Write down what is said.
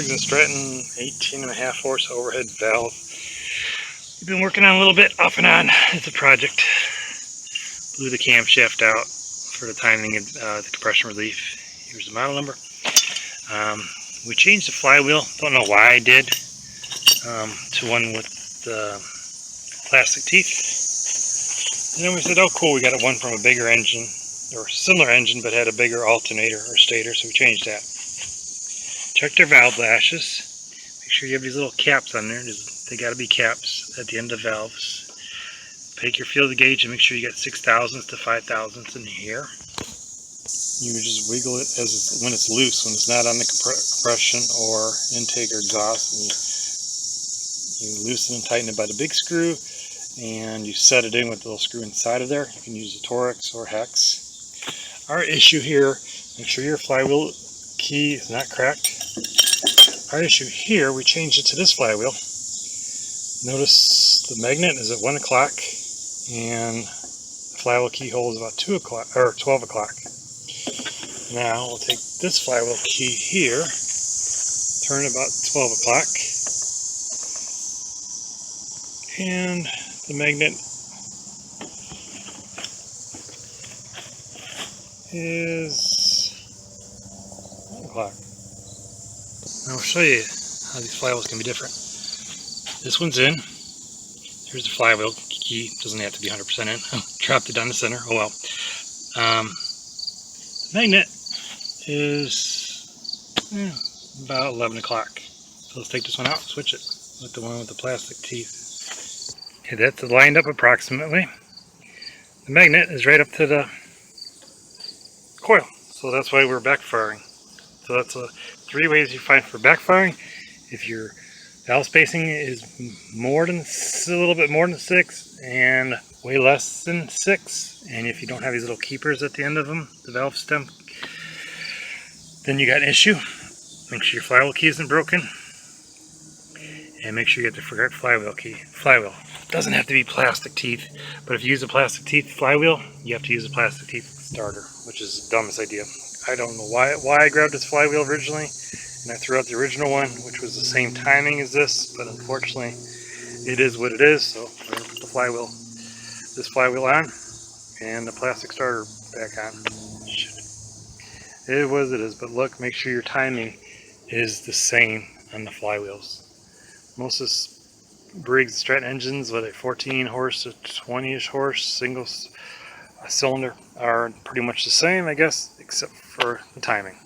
Briggs and Stratton 18.5 horse overhead valve. We've been working on a little bit off and on. It's a project. Blew the camshaft out for the timing of the compression relief. Here's the model number. We changed the flywheel. Don't know why I did. To one with the plastic teeth. And then we said, oh cool, we got one from a bigger engine, or similar engine, but had a bigger alternator or stator, so we changed that. Check their valve lashes. Make sure you have these little caps on there. They got to be caps at the end of the valves. Take your field gauge and make sure you got 6/1000ths to 5/1000ths in here. You just wiggle it when it's loose, when it's not on the compression or intake or exhaust. And you loosen and tighten it by the big screw, and you set it in with the little screw inside of there. You can use a Torx or hex. Our issue here, make sure your flywheel key is not cracked. Our issue here, we changed it to this flywheel. Notice the magnet is at 1 o'clock and the flywheel keyhole is about 2 o'clock or 12 o'clock. Now we'll take this flywheel key here, turn about 12 o'clock, and the magnet is 1 o'clock. Now I'll show you how these flywheels can be different. This one's in. Here's the flywheel key. Doesn't have to be 100% in. Dropped it down the center. Oh well. The magnet is about 11 o'clock. So let's take this one out and switch it with the one with the plastic teeth. Okay, that's lined up approximately. The magnet is right up to the coil. So that's why we're backfiring. So that's 3 ways you find for backfiring. If your valve spacing is a little bit more than 6 and way less than 6, and if you don't have these little keepers at the end of them, the valve stem, then you got an issue. Make sure your flywheel key isn't broken, and make sure you get the correct flywheel key. Flywheel doesn't have to be plastic teeth, but if you use a plastic teeth flywheel, you have to use a plastic teeth starter, which is the dumbest idea. I don't know why I grabbed this flywheel originally, and I threw out the original one, which was the same timing as this, but unfortunately it is what it is. So I'm going to put this flywheel on and the plastic starter back on. It is what it is, but look, make sure your timing is the same on the flywheels. Most of this Briggs and Stratton engines, whether 14 horse to 20-ish horse single cylinder, are pretty much the same, I guess, except for the timing.